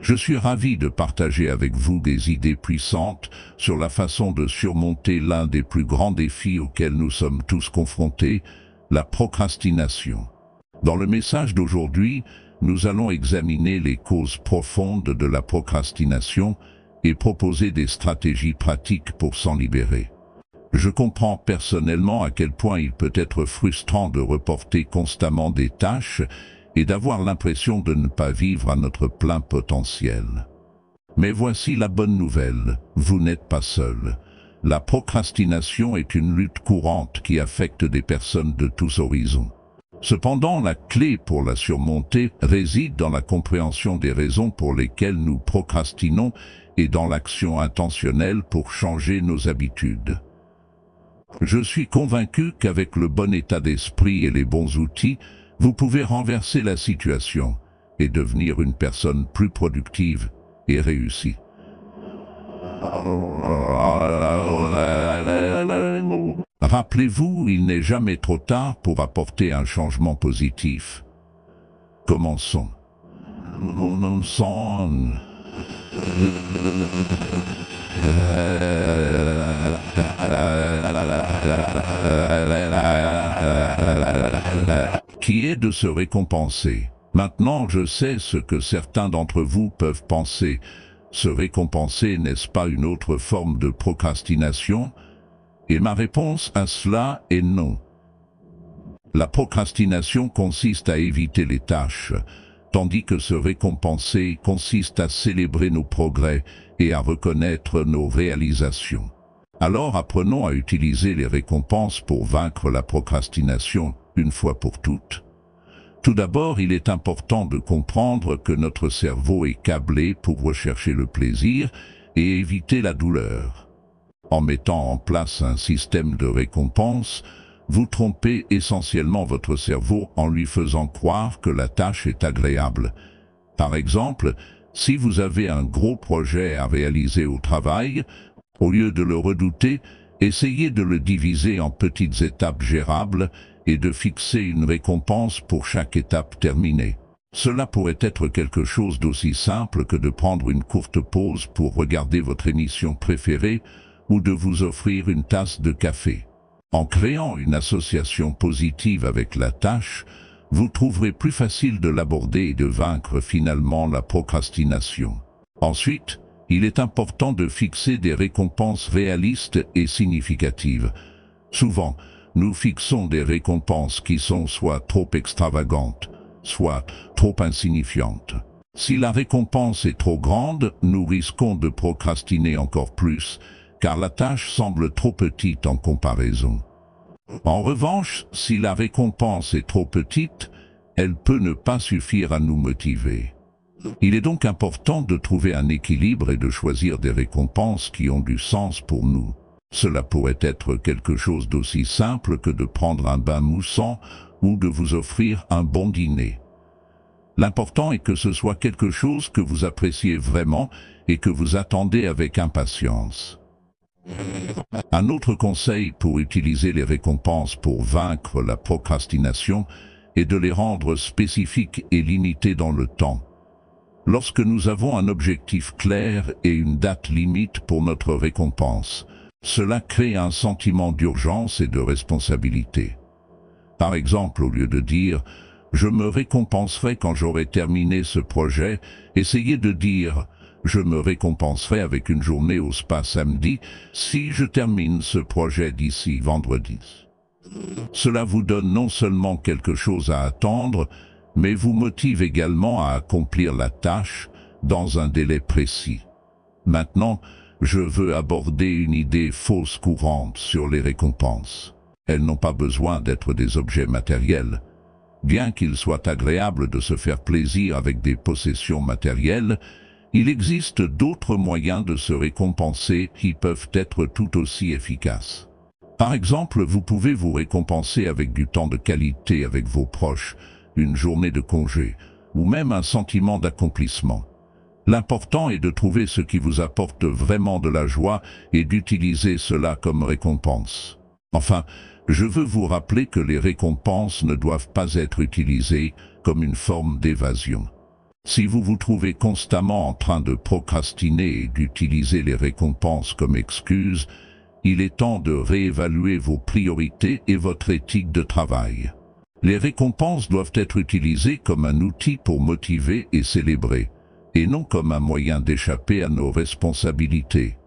Je suis ravi de partager avec vous des idées puissantes sur la façon de surmonter l'un des plus grands défis auxquels nous sommes tous confrontés, la procrastination. Dans le message d'aujourd'hui, nous allons examiner les causes profondes de la procrastination et proposer des stratégies pratiques pour s'en libérer. Je comprends personnellement à quel point il peut être frustrant de reporter constamment des tâches et d'avoir l'impression de ne pas vivre à notre plein potentiel. Mais voici la bonne nouvelle, vous n'êtes pas seul. La procrastination est une lutte courante qui affecte des personnes de tous horizons. Cependant, la clé pour la surmonter réside dans la compréhension des raisons pour lesquelles nous procrastinons et dans l'action intentionnelle pour changer nos habitudes. Je suis convaincu qu'avec le bon état d'esprit et les bons outils, vous pouvez renverser la situation et devenir une personne plus productive et réussie. Rappelez-vous, il n'est jamais trop tard pour apporter un changement positif. Commençons. Qui est de se récompenser. Maintenant, je sais ce que certains d'entre vous peuvent penser. Se récompenser, n'est-ce pas une autre forme de procrastination? Et ma réponse à cela est non. La procrastination consiste à éviter les tâches, tandis que se récompenser consiste à célébrer nos progrès et à reconnaître nos réalisations. Alors apprenons à utiliser les récompenses pour vaincre la procrastination une fois pour toutes. Tout d'abord, il est important de comprendre que notre cerveau est câblé pour rechercher le plaisir et éviter la douleur. En mettant en place un système de récompense, vous trompez essentiellement votre cerveau en lui faisant croire que la tâche est agréable. Par exemple, si vous avez un gros projet à réaliser au travail, au lieu de le redouter, essayez de le diviser en petites étapes gérables et de fixer une récompense pour chaque étape terminée. Cela pourrait être quelque chose d'aussi simple que de prendre une courte pause pour regarder votre émission préférée ou de vous offrir une tasse de café. En créant une association positive avec la tâche, vous trouverez plus facile de l'aborder et de vaincre finalement la procrastination. Ensuite, il est important de fixer des récompenses réalistes et significatives. Souvent, nous fixons des récompenses qui sont soit trop extravagantes, soit trop insignifiantes. Si la récompense est trop grande, nous risquons de procrastiner encore plus, car la tâche semble trop petite en comparaison. En revanche, si la récompense est trop petite, elle peut ne pas suffire à nous motiver. Il est donc important de trouver un équilibre et de choisir des récompenses qui ont du sens pour nous. Cela pourrait être quelque chose d'aussi simple que de prendre un bain moussant ou de vous offrir un bon dîner. L'important est que ce soit quelque chose que vous appréciez vraiment et que vous attendez avec impatience. Un autre conseil pour utiliser les récompenses pour vaincre la procrastination est de les rendre spécifiques et limitées dans le temps. Lorsque nous avons un objectif clair et une date limite pour notre récompense, cela crée un sentiment d'urgence et de responsabilité. Par exemple, au lieu de dire « je me récompenserai quand j'aurai terminé ce projet », essayez de dire « je me récompenserai avec une journée au spa samedi si je termine ce projet d'ici vendredi ». Cela vous donne non seulement quelque chose à attendre, mais vous motive également à accomplir la tâche dans un délai précis. Maintenant, je veux aborder une idée fausse courante sur les récompenses. Elles n'ont pas besoin d'être des objets matériels. Bien qu'il soit agréable de se faire plaisir avec des possessions matérielles, il existe d'autres moyens de se récompenser qui peuvent être tout aussi efficaces. Par exemple, vous pouvez vous récompenser avec du temps de qualité avec vos proches, une journée de congé, ou même un sentiment d'accomplissement. L'important est de trouver ce qui vous apporte vraiment de la joie et d'utiliser cela comme récompense. Enfin, je veux vous rappeler que les récompenses ne doivent pas être utilisées comme une forme d'évasion. Si vous vous trouvez constamment en train de procrastiner et d'utiliser les récompenses comme excuse, il est temps de réévaluer vos priorités et votre éthique de travail. Les récompenses doivent être utilisées comme un outil pour motiver et célébrer, et non comme un moyen d'échapper à nos responsabilités.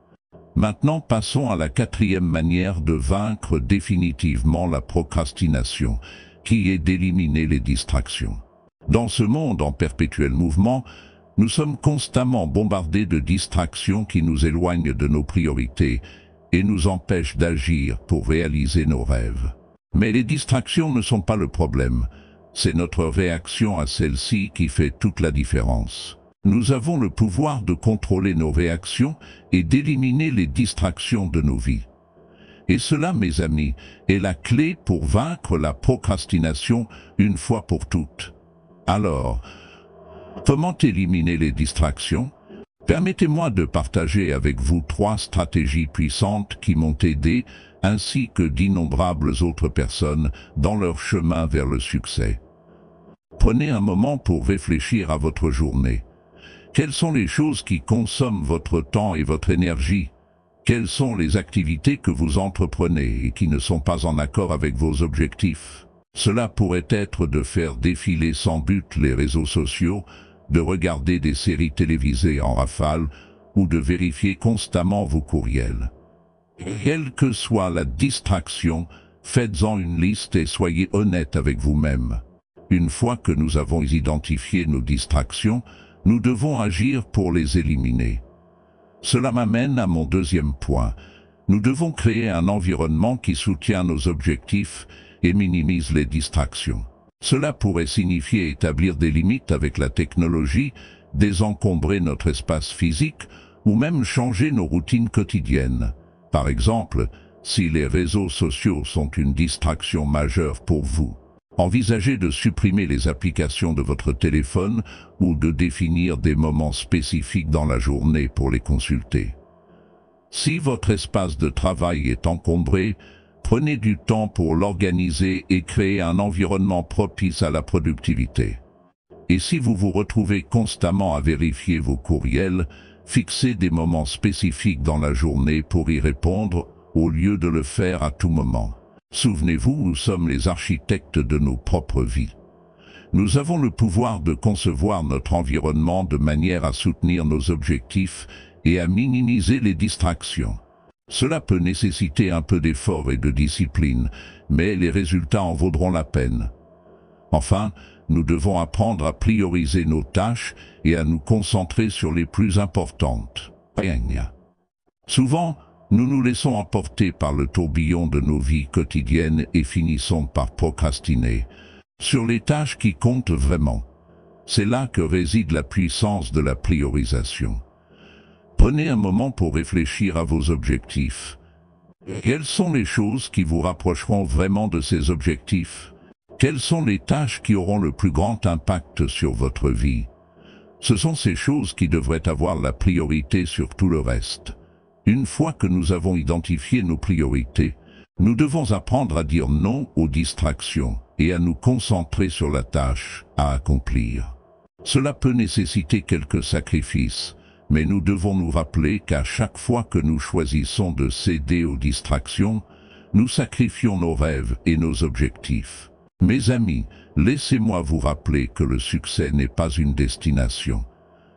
Maintenant, passons à la quatrième manière de vaincre définitivement la procrastination, qui est d'éliminer les distractions. Dans ce monde en perpétuel mouvement, nous sommes constamment bombardés de distractions qui nous éloignent de nos priorités et nous empêchent d'agir pour réaliser nos rêves. Mais les distractions ne sont pas le problème, c'est notre réaction à celles-ci qui fait toute la différence. Nous avons le pouvoir de contrôler nos réactions et d'éliminer les distractions de nos vies. Et cela, mes amis, est la clé pour vaincre la procrastination une fois pour toutes. Alors, comment éliminer les distractions? Permettez-moi de partager avec vous 3 stratégies puissantes qui m'ont aidé, ainsi que d'innombrables autres personnes, dans leur chemin vers le succès. Prenez un moment pour réfléchir à votre journée. Quelles sont les choses qui consomment votre temps et votre énergie? Quelles sont les activités que vous entreprenez et qui ne sont pas en accord avec vos objectifs? Cela pourrait être de faire défiler sans but les réseaux sociaux, de regarder des séries télévisées en rafale ou de vérifier constamment vos courriels. Quelle que soit la distraction, faites-en une liste et soyez honnête avec vous-même. Une fois que nous avons identifié nos distractions, nous devons agir pour les éliminer. Cela m'amène à mon deuxième point. Nous devons créer un environnement qui soutient nos objectifs et minimise les distractions. Cela pourrait signifier établir des limites avec la technologie, désencombrer notre espace physique ou même changer nos routines quotidiennes. Par exemple, si les réseaux sociaux sont une distraction majeure pour vous, envisagez de supprimer les applications de votre téléphone ou de définir des moments spécifiques dans la journée pour les consulter. Si votre espace de travail est encombré, prenez du temps pour l'organiser et créer un environnement propice à la productivité. Et si vous vous retrouvez constamment à vérifier vos courriels, fixez des moments spécifiques dans la journée pour y répondre, au lieu de le faire à tout moment. Souvenez-vous, nous sommes les architectes de nos propres vies. Nous avons le pouvoir de concevoir notre environnement de manière à soutenir nos objectifs et à minimiser les distractions. Cela peut nécessiter un peu d'effort et de discipline, mais les résultats en vaudront la peine. Enfin, nous devons apprendre à prioriser nos tâches et à nous concentrer sur les plus importantes. Souvent, nous nous laissons emporter par le tourbillon de nos vies quotidiennes et finissons par procrastiner sur les tâches qui comptent vraiment. C'est là que réside la puissance de la priorisation. Prenez un moment pour réfléchir à vos objectifs. Quelles sont les choses qui vous rapprocheront vraiment de ces objectifs? Quelles sont les tâches qui auront le plus grand impact sur votre vie? Ce sont ces choses qui devraient avoir la priorité sur tout le reste. Une fois que nous avons identifié nos priorités, nous devons apprendre à dire non aux distractions et à nous concentrer sur la tâche à accomplir. Cela peut nécessiter quelques sacrifices, mais nous devons nous rappeler qu'à chaque fois que nous choisissons de céder aux distractions, nous sacrifions nos rêves et nos objectifs. Mes amis, laissez-moi vous rappeler que le succès n'est pas une destination.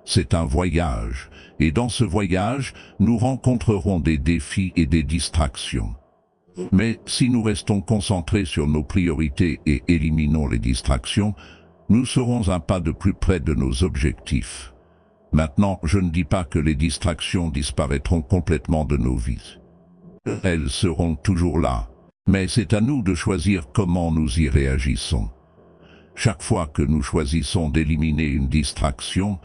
C'est un voyage, et dans ce voyage, nous rencontrerons des défis et des distractions. Mais si nous restons concentrés sur nos priorités et éliminons les distractions, nous serons un pas de plus près de nos objectifs. Maintenant, je ne dis pas que les distractions disparaîtront complètement de nos vies. Elles seront toujours là, mais c'est à nous de choisir comment nous y réagissons. Chaque fois que nous choisissons d'éliminer une distraction,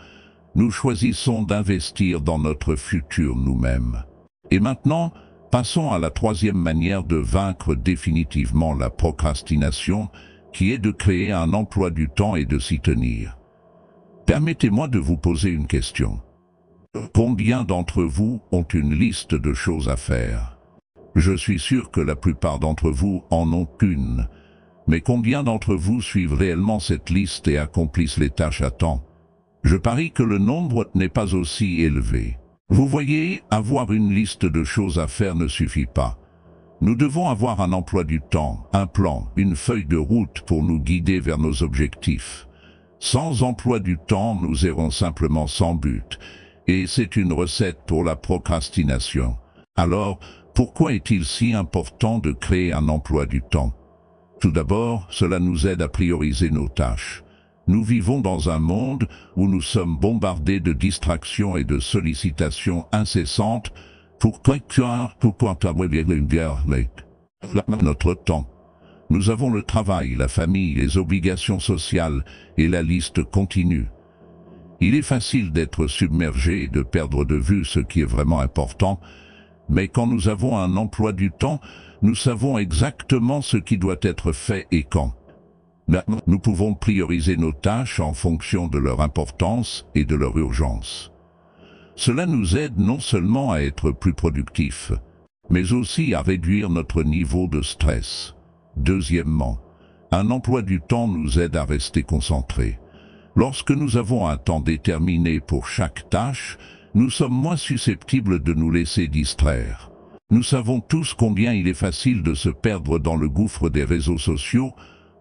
nous choisissons d'investir dans notre futur nous-mêmes. Et maintenant, passons à la troisième manière de vaincre définitivement la procrastination, qui est de créer un emploi du temps et de s'y tenir. Permettez-moi de vous poser une question. Combien d'entre vous ont une liste de choses à faire? Je suis sûr que la plupart d'entre vous en ont qu'une. Mais combien d'entre vous suivent réellement cette liste et accomplissent les tâches à temps? Je parie que le nombre n'est pas aussi élevé. Vous voyez, avoir une liste de choses à faire ne suffit pas. Nous devons avoir un emploi du temps, un plan, une feuille de route pour nous guider vers nos objectifs. Sans emploi du temps, nous errons simplement sans but, et c'est une recette pour la procrastination. Alors, pourquoi est-il si important de créer un emploi du temps? Tout d'abord, cela nous aide à prioriser nos tâches. Nous vivons dans un monde où nous sommes bombardés de distractions et de sollicitations incessantes. Pourquoi notre temps? Nous avons le travail, la famille, les obligations sociales et la liste continue. Il est facile d'être submergé et de perdre de vue ce qui est vraiment important, mais quand nous avons un emploi du temps, nous savons exactement ce qui doit être fait et quand. Nous pouvons prioriser nos tâches en fonction de leur importance et de leur urgence. Cela nous aide non seulement à être plus productifs, mais aussi à réduire notre niveau de stress. Deuxièmement, un emploi du temps nous aide à rester concentrés. Lorsque nous avons un temps déterminé pour chaque tâche, nous sommes moins susceptibles de nous laisser distraire. Nous savons tous combien il est facile de se perdre dans le gouffre des réseaux sociaux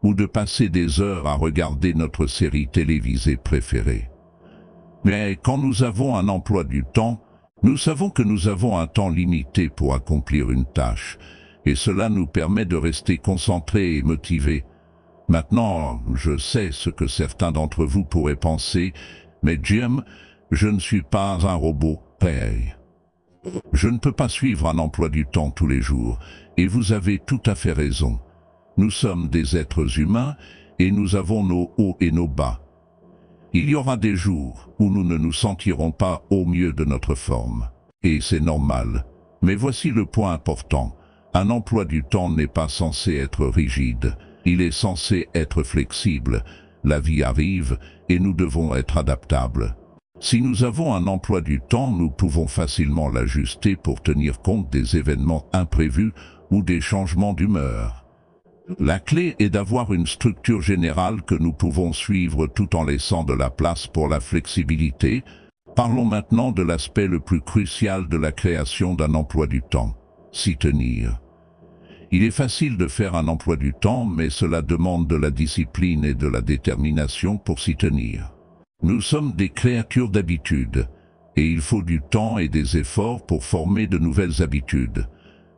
ou de passer des heures à regarder notre série télévisée préférée. Mais quand nous avons un emploi du temps, nous savons que nous avons un temps limité pour accomplir une tâche, et cela nous permet de rester concentrés et motivés. Maintenant, je sais ce que certains d'entre vous pourraient penser, mais Jim, je ne suis pas un robot. Je ne peux pas suivre un emploi du temps tous les jours, et vous avez tout à fait raison. Nous sommes des êtres humains, et nous avons nos hauts et nos bas. Il y aura des jours où nous ne nous sentirons pas au mieux de notre forme, et c'est normal. Mais voici le point important. Un emploi du temps n'est pas censé être rigide, il est censé être flexible. La vie arrive, et nous devons être adaptables. Si nous avons un emploi du temps, nous pouvons facilement l'ajuster pour tenir compte des événements imprévus ou des changements d'humeur. La clé est d'avoir une structure générale que nous pouvons suivre tout en laissant de la place pour la flexibilité. Parlons maintenant de l'aspect le plus crucial de la création d'un emploi du temps, s'y tenir. Il est facile de faire un emploi du temps, mais cela demande de la discipline et de la détermination pour s'y tenir. Nous sommes des créatures d'habitude, et il faut du temps et des efforts pour former de nouvelles habitudes.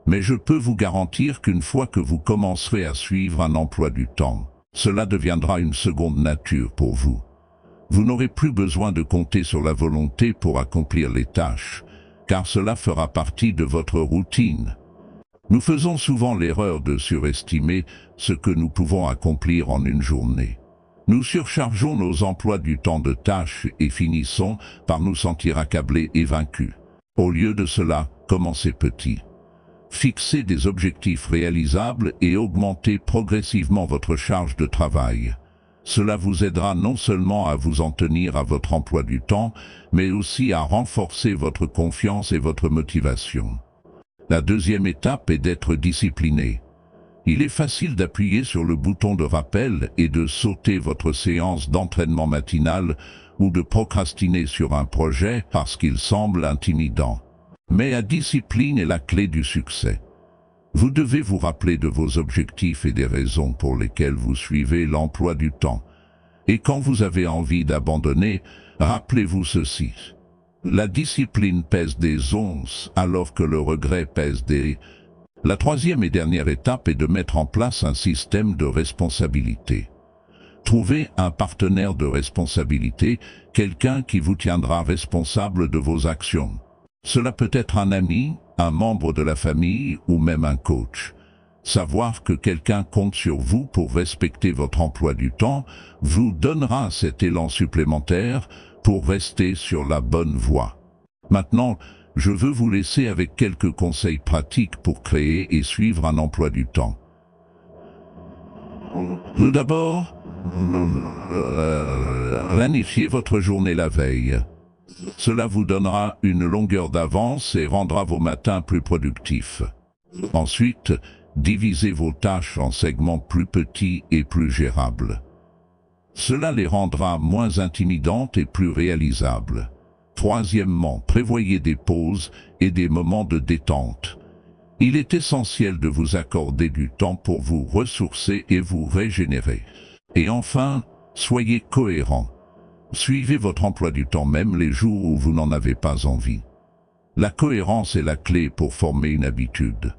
Mais je peux vous garantir qu'une fois que vous commencerez à suivre un emploi du temps, cela deviendra une seconde nature pour vous. Vous n'aurez plus besoin de compter sur la volonté pour accomplir les tâches, car cela fera partie de votre routine. Nous faisons souvent l'erreur de surestimer ce que nous pouvons accomplir en une journée. Nous surchargeons nos emplois du temps de tâches et finissons par nous sentir accablés et vaincus. Au lieu de cela, commencez petit. Fixez des objectifs réalisables et augmentez progressivement votre charge de travail. Cela vous aidera non seulement à vous en tenir à votre emploi du temps, mais aussi à renforcer votre confiance et votre motivation. La deuxième étape est d'être discipliné. Il est facile d'appuyer sur le bouton de rappel et de sauter votre séance d'entraînement matinale ou de procrastiner sur un projet parce qu'il semble intimidant. Mais la discipline est la clé du succès. Vous devez vous rappeler de vos objectifs et des raisons pour lesquelles vous suivez l'emploi du temps. Et quand vous avez envie d'abandonner, rappelez-vous ceci. La discipline pèse des onces alors que le regret pèse des... La troisième et dernière étape est de mettre en place un système de responsabilité. Trouvez un partenaire de responsabilité, quelqu'un qui vous tiendra responsable de vos actions. Cela peut être un ami, un membre de la famille ou même un coach. Savoir que quelqu'un compte sur vous pour respecter votre emploi du temps vous donnera cet élan supplémentaire pour rester sur la bonne voie. Maintenant, je veux vous laisser avec quelques conseils pratiques pour créer et suivre un emploi du temps. Tout d'abord, planifiez votre journée la veille. Cela vous donnera une longueur d'avance et rendra vos matins plus productifs. Ensuite, divisez vos tâches en segments plus petits et plus gérables. Cela les rendra moins intimidantes et plus réalisables. Troisièmement, prévoyez des pauses et des moments de détente. Il est essentiel de vous accorder du temps pour vous ressourcer et vous régénérer. Et enfin, soyez cohérent. Suivez votre emploi du temps même les jours où vous n'en avez pas envie. La cohérence est la clé pour former une habitude.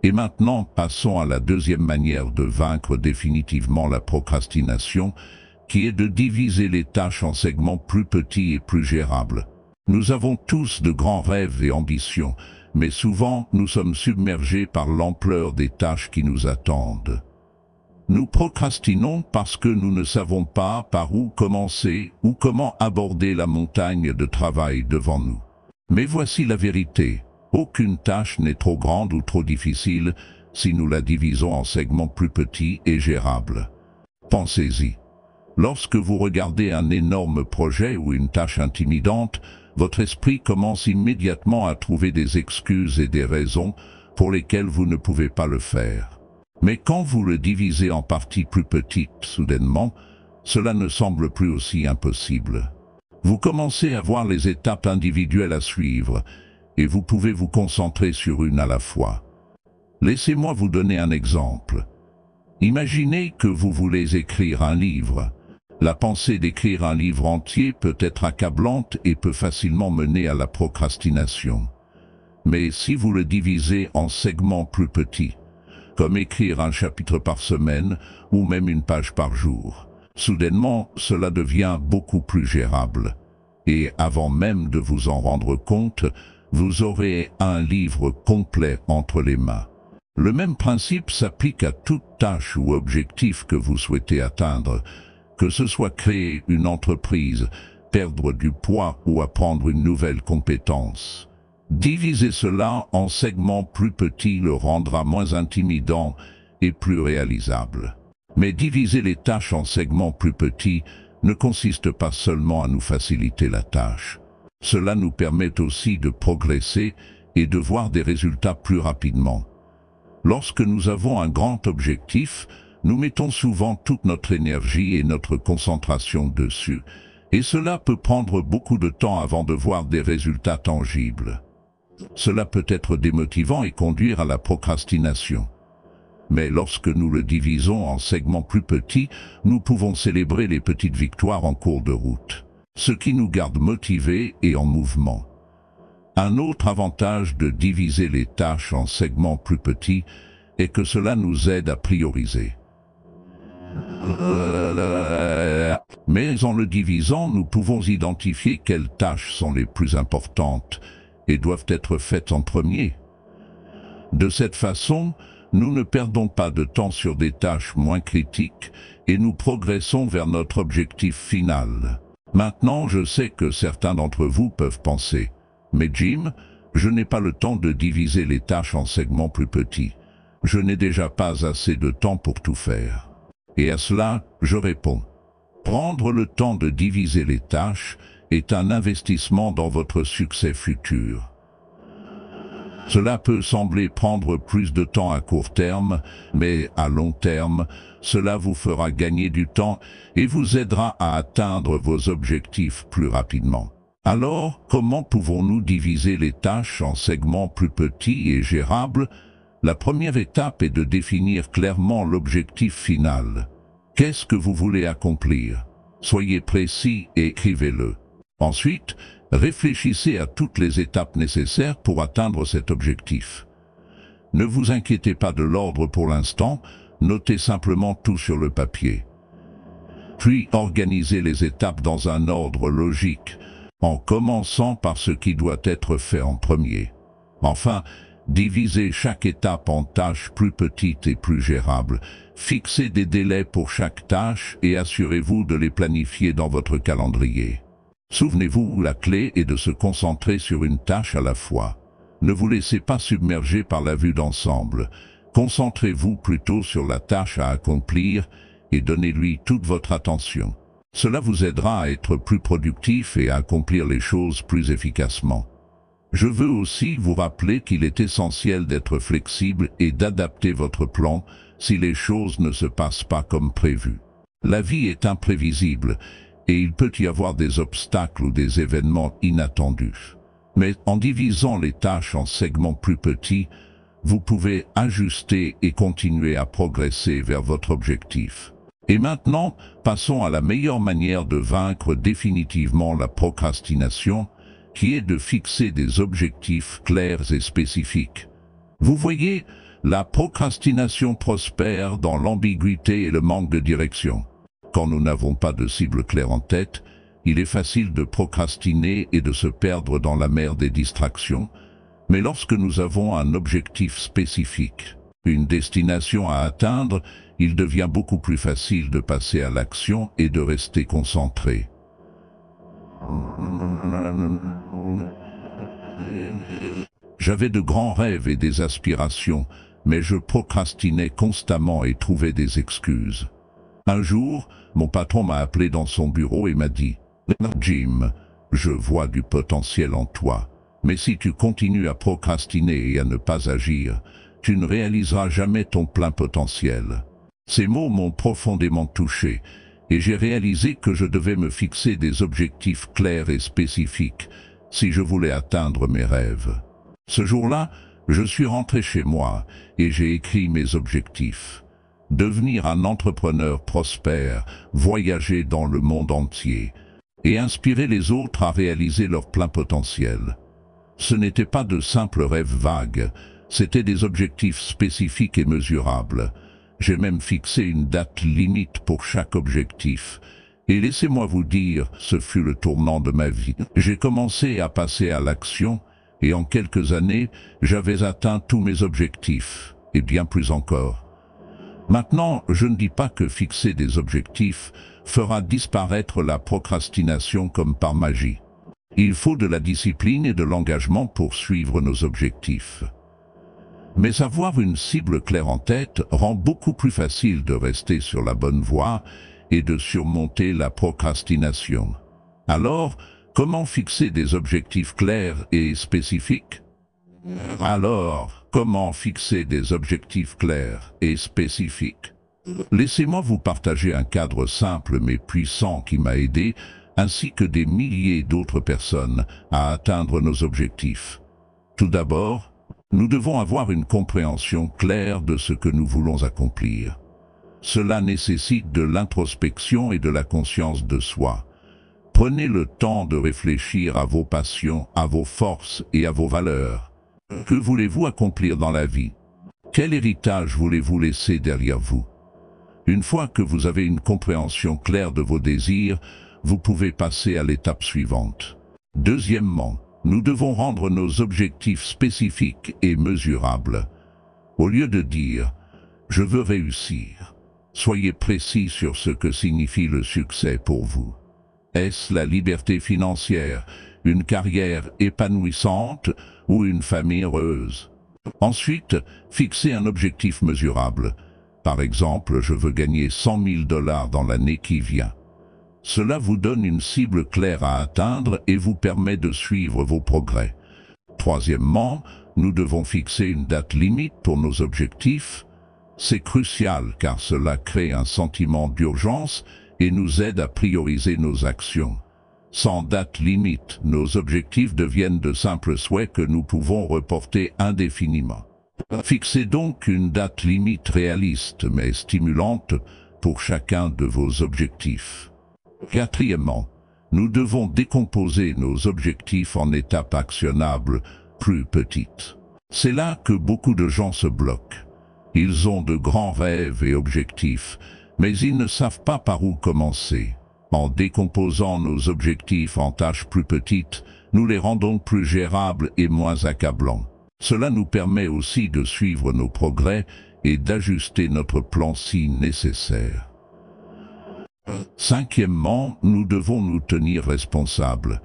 Et maintenant, passons à la deuxième manière de vaincre définitivement la procrastination, qui est de diviser les tâches en segments plus petits et plus gérables. Nous avons tous de grands rêves et ambitions, mais souvent nous sommes submergés par l'ampleur des tâches qui nous attendent. Nous procrastinons parce que nous ne savons pas par où commencer ou comment aborder la montagne de travail devant nous. Mais voici la vérité, aucune tâche n'est trop grande ou trop difficile si nous la divisons en segments plus petits et gérables. Pensez-y. Lorsque vous regardez un énorme projet ou une tâche intimidante, votre esprit commence immédiatement à trouver des excuses et des raisons pour lesquelles vous ne pouvez pas le faire. Mais quand vous le divisez en parties plus petites, soudainement, cela ne semble plus aussi impossible. Vous commencez à voir les étapes individuelles à suivre, et vous pouvez vous concentrer sur une à la fois. Laissez-moi vous donner un exemple. Imaginez que vous voulez écrire un livre. La pensée d'écrire un livre entier peut être accablante et peut facilement mener à la procrastination. Mais si vous le divisez en segments plus petits, comme écrire un chapitre par semaine ou même une page par jour, soudainement cela devient beaucoup plus gérable. Et avant même de vous en rendre compte, vous aurez un livre complet entre les mains. Le même principe s'applique à toute tâche ou objectif que vous souhaitez atteindre, que ce soit créer une entreprise, perdre du poids ou apprendre une nouvelle compétence. Diviser cela en segments plus petits le rendra moins intimidant et plus réalisable. Mais diviser les tâches en segments plus petits ne consiste pas seulement à nous faciliter la tâche. Cela nous permet aussi de progresser et de voir des résultats plus rapidement. Lorsque nous avons un grand objectif, nous mettons souvent toute notre énergie et notre concentration dessus, et cela peut prendre beaucoup de temps avant de voir des résultats tangibles. Cela peut être démotivant et conduire à la procrastination. Mais lorsque nous le divisons en segments plus petits, nous pouvons célébrer les petites victoires en cours de route, ce qui nous garde motivés et en mouvement. Un autre avantage de diviser les tâches en segments plus petits est que cela nous aide à prioriser. Mais en le divisant, nous pouvons identifier quelles tâches sont les plus importantes et doivent être faites en premier. De cette façon, nous ne perdons pas de temps sur des tâches moins critiques et nous progressons vers notre objectif final. Maintenant, je sais que certains d'entre vous peuvent penser « Mais Jim, je n'ai pas le temps de diviser les tâches en segments plus petits. Je n'ai déjà pas assez de temps pour tout faire. » Et à cela, je réponds. Prendre le temps de diviser les tâches est un investissement dans votre succès futur. Cela peut sembler prendre plus de temps à court terme, mais à long terme, cela vous fera gagner du temps et vous aidera à atteindre vos objectifs plus rapidement. Alors, comment pouvons-nous diviser les tâches en segments plus petits et gérables? La première étape est de définir clairement l'objectif final. Qu'est-ce que vous voulez accomplir? Soyez précis et écrivez-le. Ensuite, réfléchissez à toutes les étapes nécessaires pour atteindre cet objectif. Ne vous inquiétez pas de l'ordre pour l'instant, notez simplement tout sur le papier. Puis organisez les étapes dans un ordre logique, en commençant par ce qui doit être fait en premier. Enfin, divisez chaque étape en tâches plus petites et plus gérables. Fixez des délais pour chaque tâche et assurez-vous de les planifier dans votre calendrier. Souvenez-vous, la clé est de se concentrer sur une tâche à la fois. Ne vous laissez pas submerger par la vue d'ensemble. Concentrez-vous plutôt sur la tâche à accomplir et donnez-lui toute votre attention. Cela vous aidera à être plus productif et à accomplir les choses plus efficacement. Je veux aussi vous rappeler qu'il est essentiel d'être flexible et d'adapter votre plan si les choses ne se passent pas comme prévu. La vie est imprévisible et il peut y avoir des obstacles ou des événements inattendus. Mais en divisant les tâches en segments plus petits, vous pouvez ajuster et continuer à progresser vers votre objectif. Et maintenant, passons à la meilleure manière de vaincre définitivement la procrastination, qui est de fixer des objectifs clairs et spécifiques. Vous voyez, la procrastination prospère dans l'ambiguïté et le manque de direction. Quand nous n'avons pas de cible claire en tête, il est facile de procrastiner et de se perdre dans la mer des distractions. Mais lorsque nous avons un objectif spécifique, une destination à atteindre, il devient beaucoup plus facile de passer à l'action et de rester concentré. J'avais de grands rêves et des aspirations, mais je procrastinais constamment et trouvais des excuses. Un jour, mon patron m'a appelé dans son bureau et m'a dit « Jim, je vois du potentiel en toi, mais si tu continues à procrastiner et à ne pas agir, tu ne réaliseras jamais ton plein potentiel. » Ces mots m'ont profondément touché, et j'ai réalisé que je devais me fixer des objectifs clairs et spécifiques si je voulais atteindre mes rêves. Ce jour-là, je suis rentré chez moi et j'ai écrit mes objectifs. Devenir un entrepreneur prospère, voyager dans le monde entier et inspirer les autres à réaliser leur plein potentiel. Ce n'étaient pas de simples rêves vagues, c'étaient des objectifs spécifiques et mesurables. J'ai même fixé une date limite pour chaque objectif. Et laissez-moi vous dire, ce fut le tournant de ma vie. J'ai commencé à passer à l'action, et en quelques années, j'avais atteint tous mes objectifs, et bien plus encore. Maintenant, je ne dis pas que fixer des objectifs fera disparaître la procrastination comme par magie. Il faut de la discipline et de l'engagement pour suivre nos objectifs. Mais avoir une cible claire en tête rend beaucoup plus facile de rester sur la bonne voie et de surmonter la procrastination. Alors, comment fixer des objectifs clairs et spécifiques? Laissez-moi vous partager un cadre simple mais puissant qui m'a aidé, ainsi que des milliers d'autres personnes, à atteindre nos objectifs. Tout d'abord, nous devons avoir une compréhension claire de ce que nous voulons accomplir. Cela nécessite de l'introspection et de la conscience de soi. Prenez le temps de réfléchir à vos passions, à vos forces et à vos valeurs. Que voulez-vous accomplir dans la vie? Quel héritage voulez-vous laisser derrière vous? Une fois que vous avez une compréhension claire de vos désirs, vous pouvez passer à l'étape suivante. Deuxièmement, nous devons rendre nos objectifs spécifiques et mesurables. Au lieu de dire « je veux réussir », soyez précis sur ce que signifie le succès pour vous. Est-ce la liberté financière, une carrière épanouissante ou une famille heureuse? Ensuite, fixez un objectif mesurable. Par exemple, je veux gagner 100 000 $ dans l'année qui vient. Cela vous donne une cible claire à atteindre et vous permet de suivre vos progrès. Troisièmement, nous devons fixer une date limite pour nos objectifs. C'est crucial car cela crée un sentiment d'urgence et nous aide à prioriser nos actions. Sans date limite, nos objectifs deviennent de simples souhaits que nous pouvons reporter indéfiniment. Fixez donc une date limite réaliste mais stimulante pour chacun de vos objectifs. Quatrièmement, nous devons décomposer nos objectifs en étapes actionnables plus petites. C'est là que beaucoup de gens se bloquent. Ils ont de grands rêves et objectifs, mais ils ne savent pas par où commencer. En décomposant nos objectifs en tâches plus petites, nous les rendons plus gérables et moins accablants. Cela nous permet aussi de suivre nos progrès et d'ajuster notre plan si nécessaire. Cinquièmement, nous devons nous tenir responsables.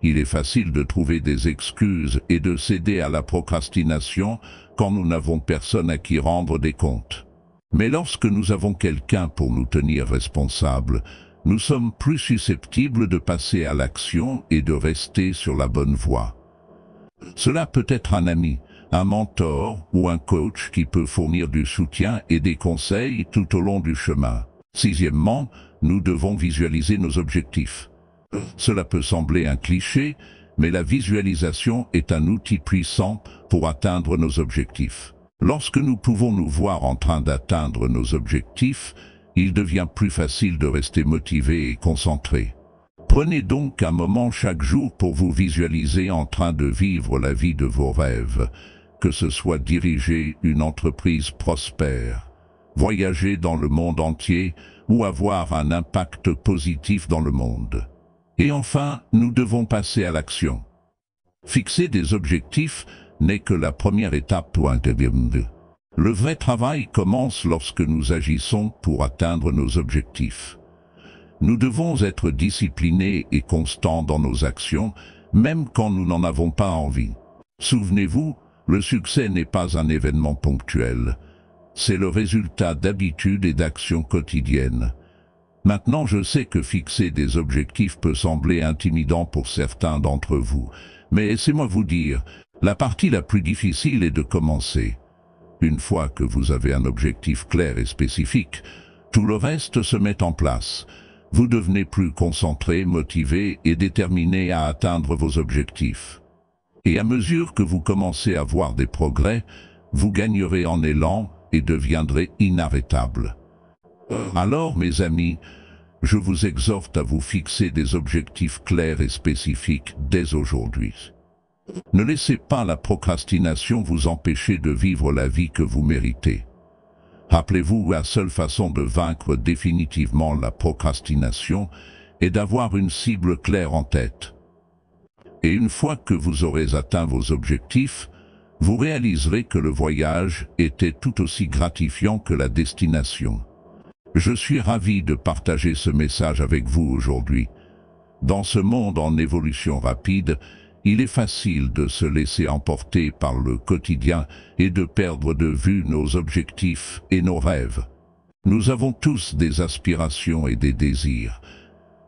Il est facile de trouver des excuses et de céder à la procrastination quand nous n'avons personne à qui rendre des comptes. Mais lorsque nous avons quelqu'un pour nous tenir responsables, nous sommes plus susceptibles de passer à l'action et de rester sur la bonne voie. Cela peut être un ami, un mentor ou un coach qui peut fournir du soutien et des conseils tout au long du chemin. Sixièmement, nous devons visualiser nos objectifs. Cela peut sembler un cliché, mais la visualisation est un outil puissant pour atteindre nos objectifs. Lorsque nous pouvons nous voir en train d'atteindre nos objectifs, il devient plus facile de rester motivé et concentré. Prenez donc un moment chaque jour pour vous visualiser en train de vivre la vie de vos rêves, que ce soit diriger une entreprise prospère, voyager dans le monde entier ou avoir un impact positif dans le monde. Et enfin, nous devons passer à l'action. Fixer des objectifs n'est que la première étape pour intervenir. Le vrai travail commence lorsque nous agissons pour atteindre nos objectifs. Nous devons être disciplinés et constants dans nos actions, même quand nous n'en avons pas envie. Souvenez-vous, le succès n'est pas un événement ponctuel. C'est le résultat d'habitudes et d'actions quotidiennes. Maintenant, je sais que fixer des objectifs peut sembler intimidant pour certains d'entre vous, mais laissez-moi vous dire, la partie la plus difficile est de commencer. Une fois que vous avez un objectif clair et spécifique, tout le reste se met en place. Vous devenez plus concentré, motivé et déterminé à atteindre vos objectifs. Et à mesure que vous commencez à voir des progrès, vous gagnerez en élan et deviendrez inarrêtable. Alors, mes amis, je vous exhorte à vous fixer des objectifs clairs et spécifiques dès aujourd'hui. Ne laissez pas la procrastination vous empêcher de vivre la vie que vous méritez. Rappelez-vous, la seule façon de vaincre définitivement la procrastination est d'avoir une cible claire en tête. Et une fois que vous aurez atteint vos objectifs, vous réaliserez que le voyage était tout aussi gratifiant que la destination. Je suis ravi de partager ce message avec vous aujourd'hui. Dans ce monde en évolution rapide, il est facile de se laisser emporter par le quotidien et de perdre de vue nos objectifs et nos rêves. Nous avons tous des aspirations et des désirs,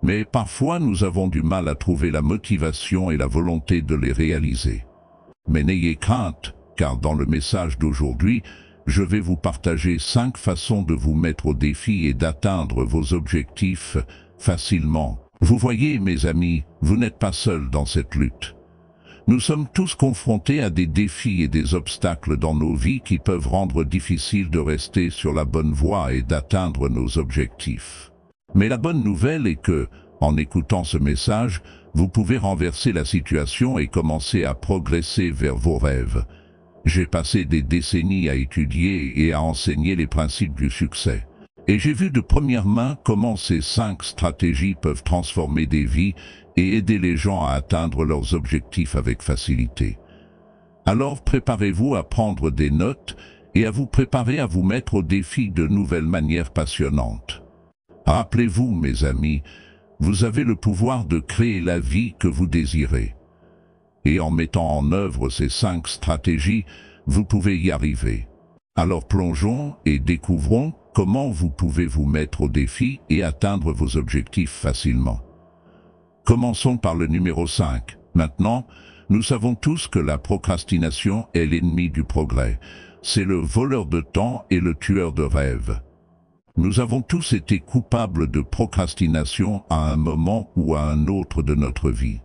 mais parfois nous avons du mal à trouver la motivation et la volonté de les réaliser. Mais n'ayez crainte, car dans le message d'aujourd'hui, je vais vous partager 5 façons de vous mettre au défi et d'atteindre vos objectifs facilement. Vous voyez, mes amis, vous n'êtes pas seuls dans cette lutte. Nous sommes tous confrontés à des défis et des obstacles dans nos vies qui peuvent rendre difficile de rester sur la bonne voie et d'atteindre nos objectifs. Mais la bonne nouvelle est que, en écoutant ce message, vous pouvez renverser la situation et commencer à progresser vers vos rêves. J'ai passé des décennies à étudier et à enseigner les principes du succès. Et j'ai vu de première main comment ces 5 stratégies peuvent transformer des vies et aider les gens à atteindre leurs objectifs avec facilité. Alors préparez-vous à prendre des notes et à vous préparer à vous mettre au défi de nouvelles manières passionnantes. Rappelez-vous, mes amis, vous avez le pouvoir de créer la vie que vous désirez. Et en mettant en œuvre ces 5 stratégies, vous pouvez y arriver. Alors plongeons et découvrons comment vous pouvez vous mettre au défi et atteindre vos objectifs facilement. Commençons par le numéro 5. Maintenant, nous savons tous que la procrastination est l'ennemi du progrès. C'est le voleur de temps et le tueur de rêves. Nous avons tous été coupables de procrastination à un moment ou à un autre de notre vie.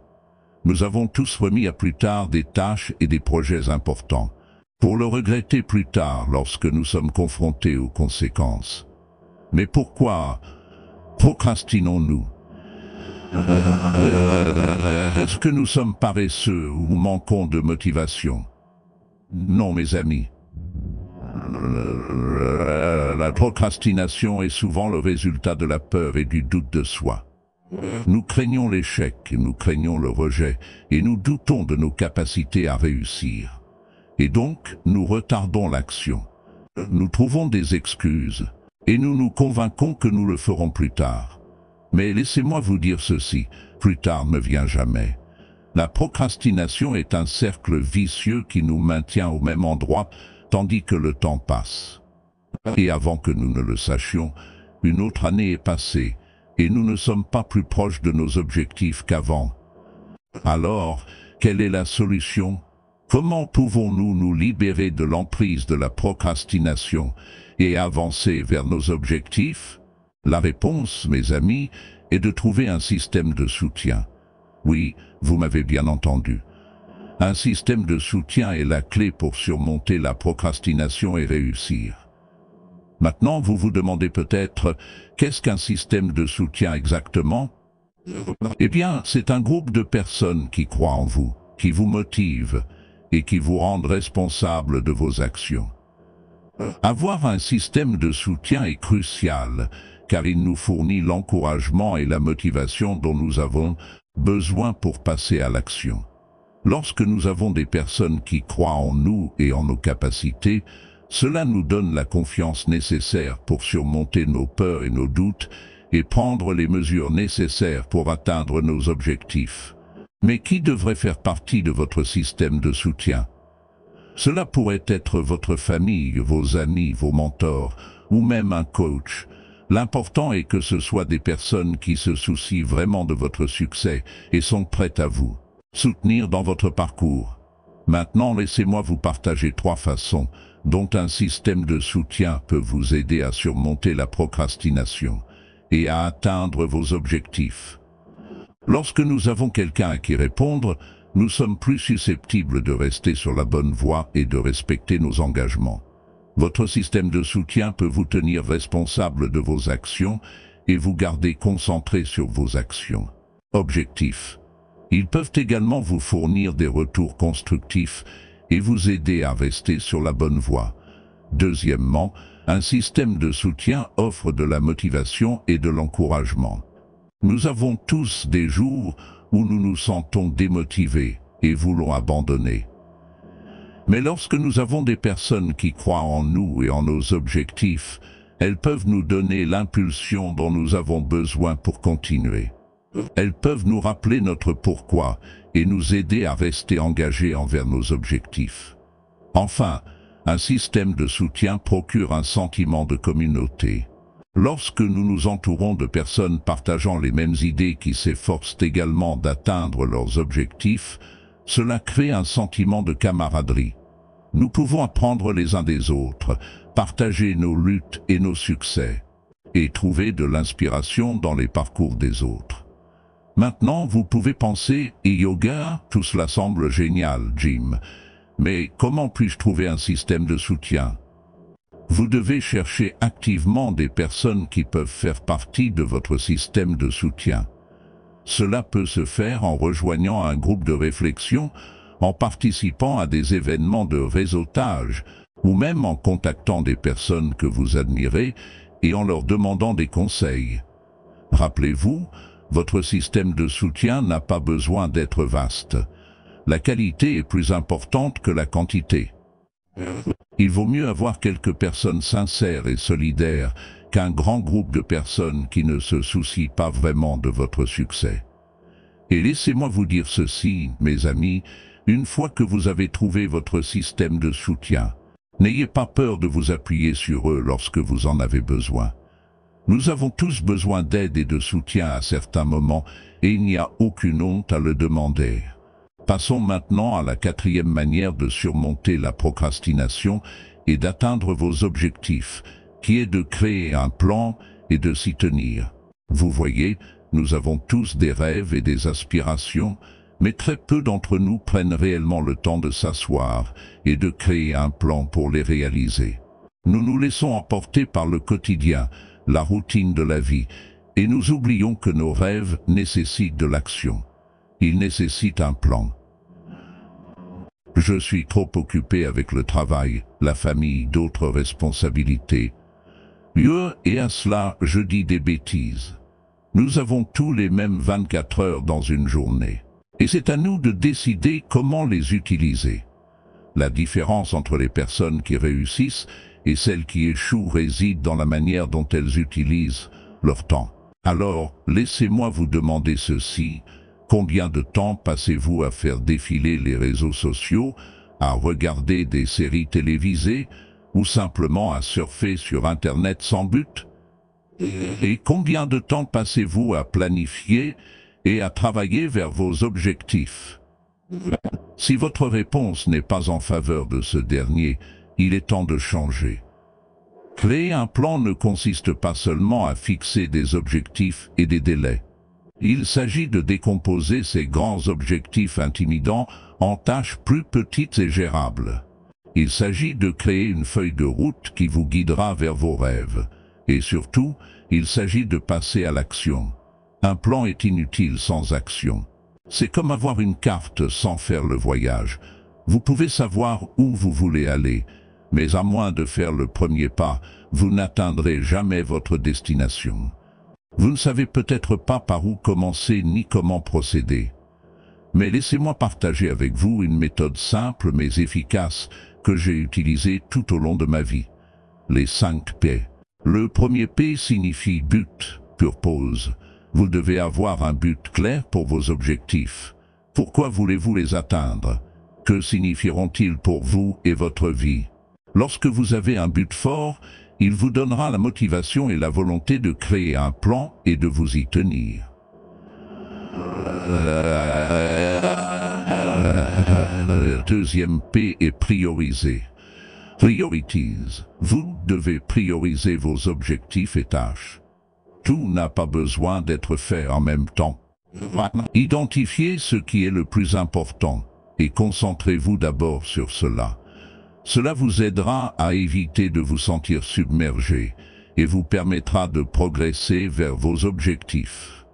Nous avons tous remis à plus tard des tâches et des projets importants, pour le regretter plus tard lorsque nous sommes confrontés aux conséquences. Mais pourquoi procrastinons-nous? Est-ce que nous sommes paresseux ou manquons de motivation? Non, mes amis. La procrastination est souvent le résultat de la peur et du doute de soi. Nous craignons l'échec, nous craignons le rejet, et nous doutons de nos capacités à réussir. Et donc, nous retardons l'action. Nous trouvons des excuses, et nous nous convainquons que nous le ferons plus tard. Mais laissez-moi vous dire ceci, plus tard ne vient jamais. La procrastination est un cercle vicieux qui nous maintient au même endroit, tandis que le temps passe. Et avant que nous ne le sachions, une autre année est passée, et nous ne sommes pas plus proches de nos objectifs qu'avant. Alors, quelle est la solution? Comment pouvons-nous nous libérer de l'emprise de la procrastination et avancer vers nos objectifs? La réponse, mes amis, est de trouver un système de soutien. Oui, vous m'avez bien entendu. Un système de soutien est la clé pour surmonter la procrastination et réussir. Maintenant, vous vous demandez peut-être, qu'est-ce qu'un système de soutien exactement? Eh bien, c'est un groupe de personnes qui croient en vous, qui vous motivent et qui vous rendent responsable de vos actions. Avoir un système de soutien est crucial, car il nous fournit l'encouragement et la motivation dont nous avons besoin pour passer à l'action. Lorsque nous avons des personnes qui croient en nous et en nos capacités, cela nous donne la confiance nécessaire pour surmonter nos peurs et nos doutes et prendre les mesures nécessaires pour atteindre nos objectifs. Mais qui devrait faire partie de votre système de soutien? Cela pourrait être votre famille, vos amis, vos mentors, ou même un coach. L'important est que ce soit des personnes qui se soucient vraiment de votre succès et sont prêtes à vous soutenir dans votre parcours. Maintenant, laissez-moi vous partager 3 façons dont un système de soutien peut vous aider à surmonter la procrastination et à atteindre vos objectifs. Lorsque nous avons quelqu'un à qui répondre, nous sommes plus susceptibles de rester sur la bonne voie et de respecter nos engagements. Votre système de soutien peut vous tenir responsable de vos actions et vous garder concentré sur vos actions. Objectifs. Ils peuvent également vous fournir des retours constructifs et vous aider à rester sur la bonne voie. Deuxièmement, un système de soutien offre de la motivation et de l'encouragement. Nous avons tous des jours où nous nous sentons démotivés et voulons abandonner. Mais lorsque nous avons des personnes qui croient en nous et en nos objectifs, elles peuvent nous donner l'impulsion dont nous avons besoin pour continuer. Elles peuvent nous rappeler notre pourquoi et nous aider à rester engagés envers nos objectifs. Enfin, un système de soutien procure un sentiment de communauté. Lorsque nous nous entourons de personnes partageant les mêmes idées qui s'efforcent également d'atteindre leurs objectifs, cela crée un sentiment de camaraderie. Nous pouvons apprendre les uns des autres, partager nos luttes et nos succès, et trouver de l'inspiration dans les parcours des autres. Maintenant, vous pouvez penser, et yoga, tout cela semble génial, Jim. Mais comment puis-je trouver un système de soutien? Vous devez chercher activement des personnes qui peuvent faire partie de votre système de soutien. Cela peut se faire en rejoignant un groupe de réflexion, en participant à des événements de réseautage, ou même en contactant des personnes que vous admirez et en leur demandant des conseils. Rappelez-vous, votre système de soutien n'a pas besoin d'être vaste. La qualité est plus importante que la quantité. Il vaut mieux avoir quelques personnes sincères et solidaires qu'un grand groupe de personnes qui ne se soucient pas vraiment de votre succès. Et laissez-moi vous dire ceci, mes amis, une fois que vous avez trouvé votre système de soutien, n'ayez pas peur de vous appuyer sur eux lorsque vous en avez besoin. Nous avons tous besoin d'aide et de soutien à certains moments, et il n'y a aucune honte à le demander. Passons maintenant à la 4e manière de surmonter la procrastination et d'atteindre vos objectifs, qui est de créer un plan et de s'y tenir. Vous voyez, nous avons tous des rêves et des aspirations, mais très peu d'entre nous prennent réellement le temps de s'asseoir et de créer un plan pour les réaliser. Nous nous laissons emporter par le quotidien, la routine de la vie, et nous oublions que nos rêves nécessitent de l'action. Ils nécessitent un plan. Je suis trop occupé avec le travail, la famille, d'autres responsabilités. Et à cela, je dis des bêtises. Nous avons tous les mêmes 24 heures dans une journée. Et c'est à nous de décider comment les utiliser. La différence entre les personnes qui réussissent et celles qui échouent réside dans la manière dont elles utilisent leur temps. Alors, laissez-moi vous demander ceci. Combien de temps passez-vous à faire défiler les réseaux sociaux, à regarder des séries télévisées ou simplement à surfer sur Internet sans but? Et combien de temps passez-vous à planifier et à travailler vers vos objectifs? Si votre réponse n'est pas en faveur de ce dernier, il est temps de changer. Créer un plan ne consiste pas seulement à fixer des objectifs et des délais. Il s'agit de décomposer ces grands objectifs intimidants en tâches plus petites et gérables. Il s'agit de créer une feuille de route qui vous guidera vers vos rêves. Et surtout, il s'agit de passer à l'action. Un plan est inutile sans action. C'est comme avoir une carte sans faire le voyage. Vous pouvez savoir où vous voulez aller, mais à moins de faire le premier pas, vous n'atteindrez jamais votre destination. Vous ne savez peut-être pas par où commencer ni comment procéder. Mais laissez-moi partager avec vous une méthode simple mais efficace que j'ai utilisée tout au long de ma vie. Les 5 P. Le premier P signifie but, purpose. Vous devez avoir un but clair pour vos objectifs. Pourquoi voulez-vous les atteindre? Que signifieront-ils pour vous et votre vie? Lorsque vous avez un but fort, il vous donnera la motivation et la volonté de créer un plan et de vous y tenir. Le deuxième P est prioriser. Priorities. Vous devez prioriser vos objectifs et tâches. Tout n'a pas besoin d'être fait en même temps. Identifiez ce qui est le plus important et concentrez-vous d'abord sur cela. Cela vous aidera à éviter de vous sentir submergé et vous permettra de progresser vers vos objectifs.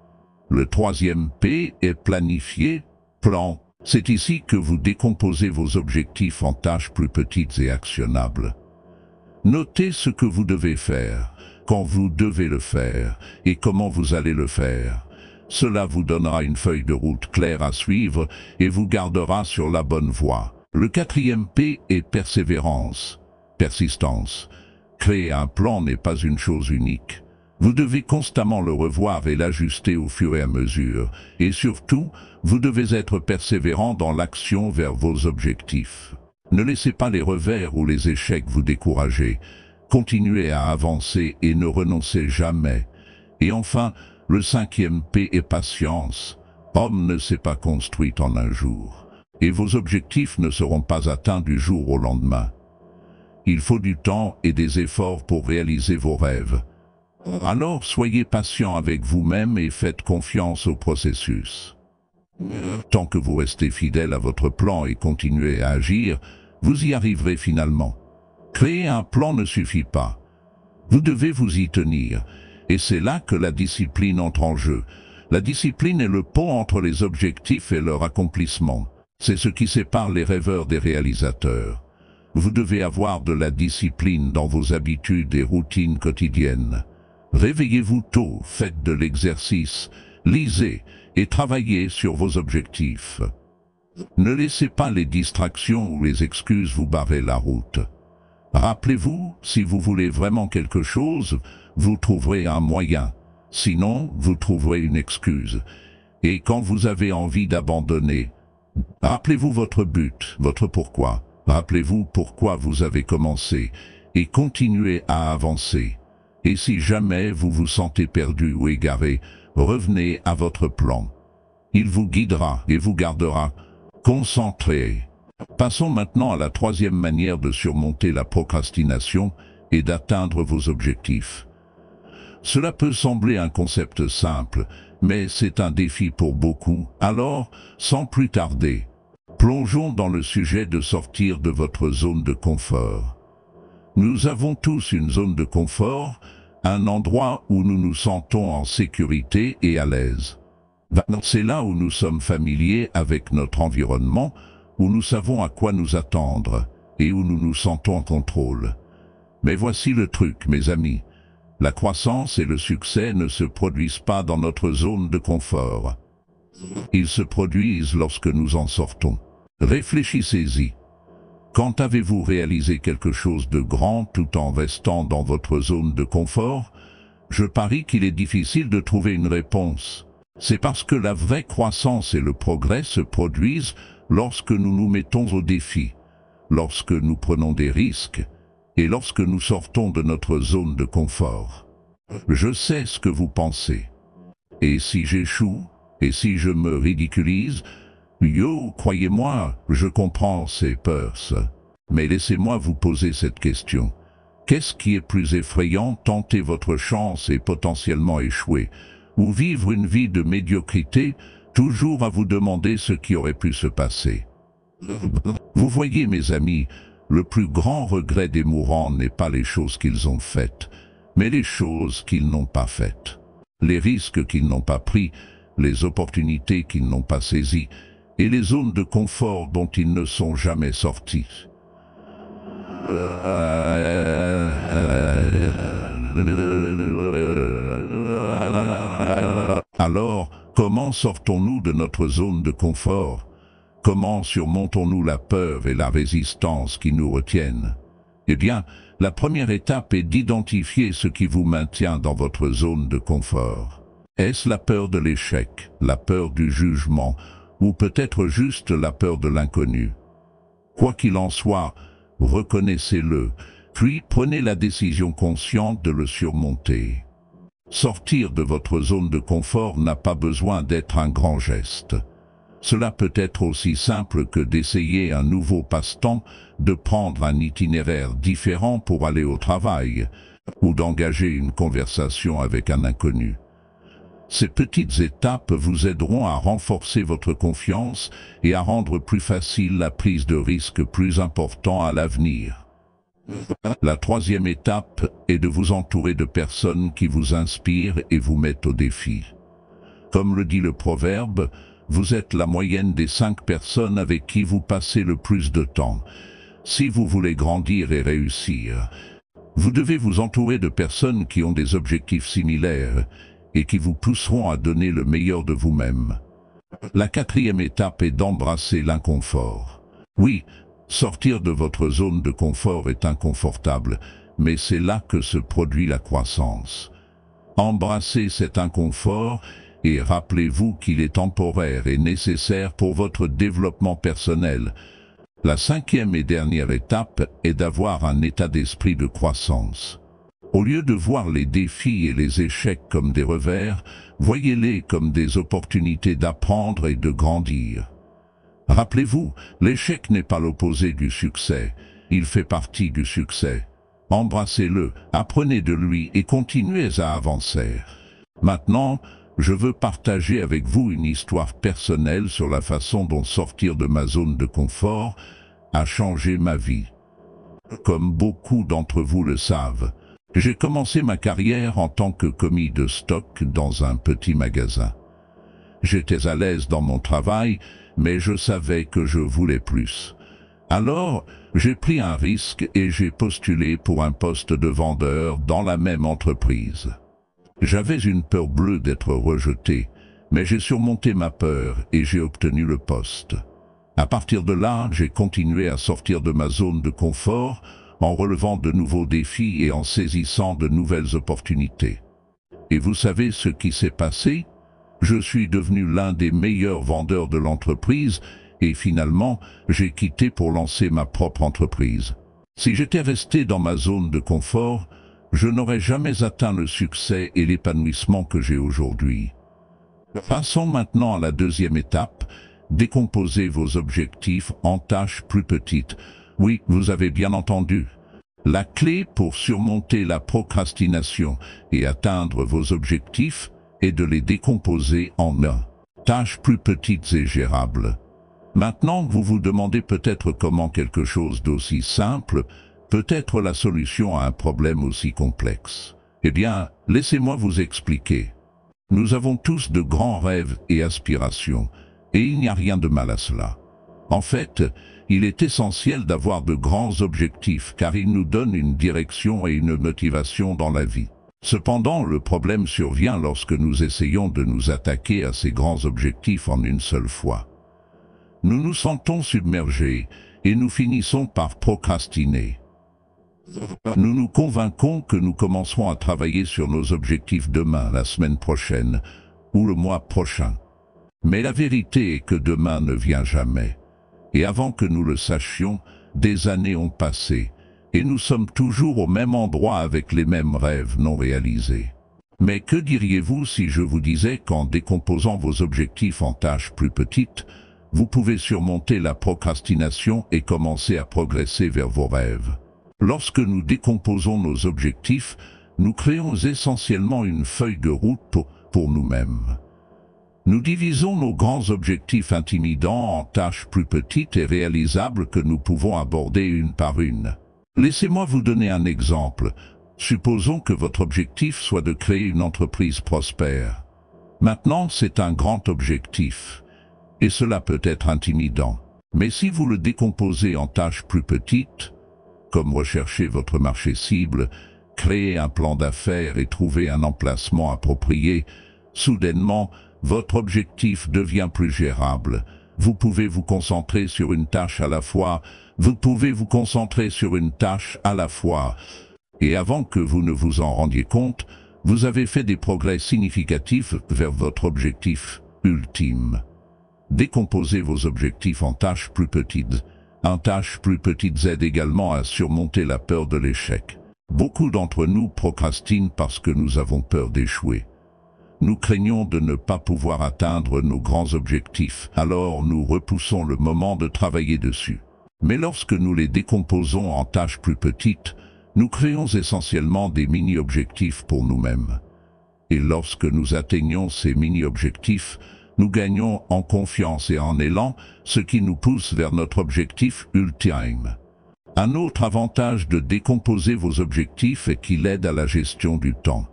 Le troisième P est planifier, plan. C'est ici que vous décomposez vos objectifs en tâches plus petites et actionnables. Notez ce que vous devez faire, quand vous devez le faire et comment vous allez le faire. Cela vous donnera une feuille de route claire à suivre et vous gardera sur la bonne voie. Le quatrième P est persévérance, persistance. Créer un plan n'est pas une chose unique. Vous devez constamment le revoir et l'ajuster au fur et à mesure. Et surtout, vous devez être persévérant dans l'action vers vos objectifs. Ne laissez pas les revers ou les échecs vous décourager. Continuez à avancer et ne renoncez jamais. Et enfin, le cinquième P est patience. Homme ne s'est pas construit en un jour. Et vos objectifs ne seront pas atteints du jour au lendemain. Il faut du temps et des efforts pour réaliser vos rêves. Alors soyez patient avec vous-même et faites confiance au processus. Tant que vous restez fidèle à votre plan et continuez à agir, vous y arriverez finalement. Créer un plan ne suffit pas. Vous devez vous y tenir, et c'est là que la discipline entre en jeu. La discipline est le pont entre les objectifs et leur accomplissement. C'est ce qui sépare les rêveurs des réalisateurs. Vous devez avoir de la discipline dans vos habitudes et routines quotidiennes. Réveillez-vous tôt, faites de l'exercice, lisez et travaillez sur vos objectifs. Ne laissez pas les distractions ou les excuses vous barrer la route. Rappelez-vous, si vous voulez vraiment quelque chose, vous trouverez un moyen. Sinon, vous trouverez une excuse. Et quand vous avez envie d'abandonner, rappelez-vous votre but, votre pourquoi. Rappelez-vous pourquoi vous avez commencé et continuez à avancer. Et si jamais vous vous sentez perdu ou égaré, revenez à votre plan. Il vous guidera et vous gardera concentré. Passons maintenant à la troisième manière de surmonter la procrastination et d'atteindre vos objectifs. Cela peut sembler un concept simple, mais c'est un défi pour beaucoup. Alors, sans plus tarder, plongeons dans le sujet de sortir de votre zone de confort. Nous avons tous une zone de confort, un endroit où nous nous sentons en sécurité et à l'aise. C'est là où nous sommes familiers avec notre environnement, où nous savons à quoi nous attendre et où nous nous sentons en contrôle. Mais voici le truc, mes amis. La croissance et le succès ne se produisent pas dans notre zone de confort. Ils se produisent lorsque nous en sortons. Réfléchissez-y. Quand avez-vous réalisé quelque chose de grand tout en restant dans votre zone de confort? Je parie qu'il est difficile de trouver une réponse. C'est parce que la vraie croissance et le progrès se produisent lorsque nous nous mettons au défi, lorsque nous prenons des risques et lorsque nous sortons de notre zone de confort. Je sais ce que vous pensez. Et si j'échoue? Et si je me ridiculise? Yo, croyez-moi, je comprends ces peurs. Mais laissez-moi vous poser cette question. Qu'est-ce qui est plus effrayant, tenter votre chance et potentiellement échouer, ou vivre une vie de médiocrité, toujours à vous demander ce qui aurait pu se passer? Vous voyez, mes amis, le plus grand regret des mourants n'est pas les choses qu'ils ont faites, mais les choses qu'ils n'ont pas faites. Les risques qu'ils n'ont pas pris, les opportunités qu'ils n'ont pas saisies, et les zones de confort dont ils ne sont jamais sortis. Alors, comment sortons-nous de notre zone de confort? Comment surmontons-nous la peur et la résistance qui nous retiennent? Eh bien, la première étape est d'identifier ce qui vous maintient dans votre zone de confort. Est-ce la peur de l'échec, la peur du jugement, ou peut-être juste la peur de l'inconnu? Quoi qu'il en soit, reconnaissez-le, puis prenez la décision consciente de le surmonter. Sortir de votre zone de confort n'a pas besoin d'être un grand geste. Cela peut être aussi simple que d'essayer un nouveau passe-temps, de prendre un itinéraire différent pour aller au travail, ou d'engager une conversation avec un inconnu. Ces petites étapes vous aideront à renforcer votre confiance et à rendre plus facile la prise de risques plus importants à l'avenir. La troisième étape est de vous entourer de personnes qui vous inspirent et vous mettent au défi. Comme le dit le proverbe, vous êtes la moyenne des 5 personnes avec qui vous passez le plus de temps. Si vous voulez grandir et réussir, vous devez vous entourer de personnes qui ont des objectifs similaires et qui vous pousseront à donner le meilleur de vous-même. La quatrième étape est d'embrasser l'inconfort. Oui, sortir de votre zone de confort est inconfortable, mais c'est là que se produit la croissance. Embrassez cet inconfort et rappelez-vous qu'il est temporaire et nécessaire pour votre développement personnel. La cinquième et dernière étape est d'avoir un état d'esprit de croissance. Au lieu de voir les défis et les échecs comme des revers, voyez-les comme des opportunités d'apprendre et de grandir. Rappelez-vous, l'échec n'est pas l'opposé du succès, il fait partie du succès. Embrassez-le, apprenez de lui et continuez à avancer. Maintenant, je veux partager avec vous une histoire personnelle sur la façon dont sortir de ma zone de confort a changé ma vie. Comme beaucoup d'entre vous le savent, j'ai commencé ma carrière en tant que commis de stock dans un petit magasin. J'étais à l'aise dans mon travail, mais je savais que je voulais plus. Alors, j'ai pris un risque et j'ai postulé pour un poste de vendeur dans la même entreprise. J'avais une peur bleue d'être rejeté, mais j'ai surmonté ma peur et j'ai obtenu le poste. À partir de là, j'ai continué à sortir de ma zone de confort, en relevant de nouveaux défis et en saisissant de nouvelles opportunités. Et vous savez ce qui s'est passé? Je suis devenu l'un des meilleurs vendeurs de l'entreprise et finalement, j'ai quitté pour lancer ma propre entreprise. Si j'étais resté dans ma zone de confort, je n'aurais jamais atteint le succès et l'épanouissement que j'ai aujourd'hui. Passons maintenant à la deuxième étape, décomposez vos objectifs en tâches plus petites. Oui, vous avez bien entendu. La clé pour surmonter la procrastination et atteindre vos objectifs est de les décomposer en tâches plus petites et gérables. Maintenant, vous vous demandez peut-être comment quelque chose d'aussi simple peut être la solution à un problème aussi complexe. Eh bien, laissez-moi vous expliquer. Nous avons tous de grands rêves et aspirations, et il n'y a rien de mal à cela. En fait, il est essentiel d'avoir de grands objectifs car ils nous donnent une direction et une motivation dans la vie. Cependant, le problème survient lorsque nous essayons de nous attaquer à ces grands objectifs en une seule fois. Nous nous sentons submergés et nous finissons par procrastiner. Nous nous convainquons que nous commencerons à travailler sur nos objectifs demain, la semaine prochaine ou le mois prochain. Mais la vérité est que demain ne vient jamais. Et avant que nous le sachions, des années ont passé, et nous sommes toujours au même endroit avec les mêmes rêves non réalisés. Mais que diriez-vous si je vous disais qu'en décomposant vos objectifs en tâches plus petites, vous pouvez surmonter la procrastination et commencer à progresser vers vos rêves? Lorsque nous décomposons nos objectifs, nous créons essentiellement une feuille de route pour nous-mêmes. Nous divisons nos grands objectifs intimidants en tâches plus petites et réalisables que nous pouvons aborder une par une. Laissez-moi vous donner un exemple. Supposons que votre objectif soit de créer une entreprise prospère. Maintenant, c'est un grand objectif, et cela peut être intimidant. Mais si vous le décomposez en tâches plus petites, comme rechercher votre marché cible, créer un plan d'affaires et trouver un emplacement approprié, soudainement, votre objectif devient plus gérable. Vous pouvez vous concentrer sur une tâche à la fois. Et avant que vous ne vous en rendiez compte, vous avez fait des progrès significatifs vers votre objectif ultime. Décomposez vos objectifs en tâches plus petites. Tâches plus petites aident également à surmonter la peur de l'échec. Beaucoup d'entre nous procrastinent parce que nous avons peur d'échouer. Nous craignons de ne pas pouvoir atteindre nos grands objectifs, alors nous repoussons le moment de travailler dessus. Mais lorsque nous les décomposons en tâches plus petites, nous créons essentiellement des mini-objectifs pour nous-mêmes. Et lorsque nous atteignons ces mini-objectifs, nous gagnons en confiance et en élan, ce qui nous pousse vers notre objectif ultime. Un autre avantage de décomposer vos objectifs est qu'il aide à la gestion du temps.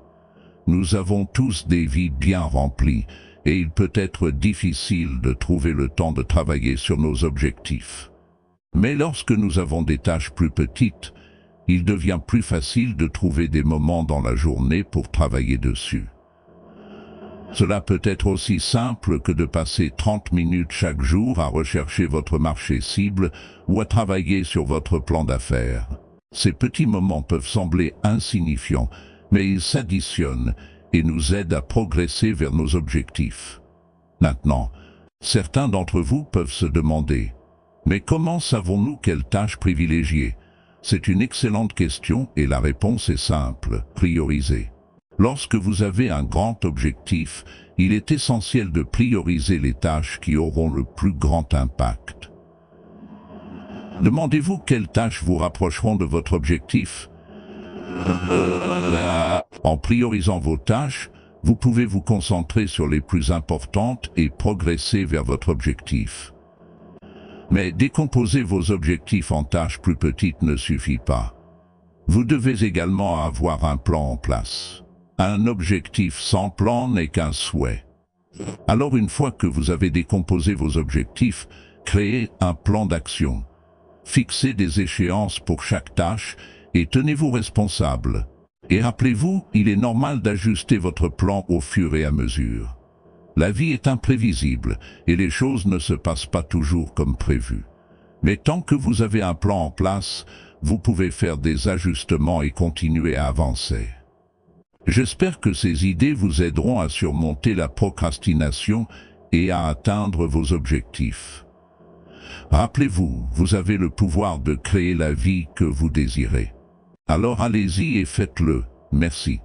Nous avons tous des vies bien remplies, et il peut être difficile de trouver le temps de travailler sur nos objectifs. Mais lorsque nous avons des tâches plus petites, il devient plus facile de trouver des moments dans la journée pour travailler dessus. Cela peut être aussi simple que de passer 30 minutes chaque jour à rechercher votre marché cible ou à travailler sur votre plan d'affaires. Ces petits moments peuvent sembler insignifiants, mais ils s'additionnent et nous aident à progresser vers nos objectifs. Maintenant, certains d'entre vous peuvent se demander « Mais comment savons-nous quelle tâche privilégier ?» C'est une excellente question et la réponse est simple, prioriser. Lorsque vous avez un grand objectif, il est essentiel de prioriser les tâches qui auront le plus grand impact. Demandez-vous quelles tâches vous rapprocheront de votre objectif. En priorisant vos tâches, vous pouvez vous concentrer sur les plus importantes et progresser vers votre objectif. Mais décomposer vos objectifs en tâches plus petites ne suffit pas. Vous devez également avoir un plan en place. Un objectif sans plan n'est qu'un souhait. Alors une fois que vous avez décomposé vos objectifs, créez un plan d'action. Fixez des échéances pour chaque tâche et tenez-vous responsable. Et rappelez-vous, il est normal d'ajuster votre plan au fur et à mesure. La vie est imprévisible et les choses ne se passent pas toujours comme prévu. Mais tant que vous avez un plan en place, vous pouvez faire des ajustements et continuer à avancer. J'espère que ces idées vous aideront à surmonter la procrastination et à atteindre vos objectifs. Rappelez-vous, vous avez le pouvoir de créer la vie que vous désirez. Alors allez-y et faites-le. Merci.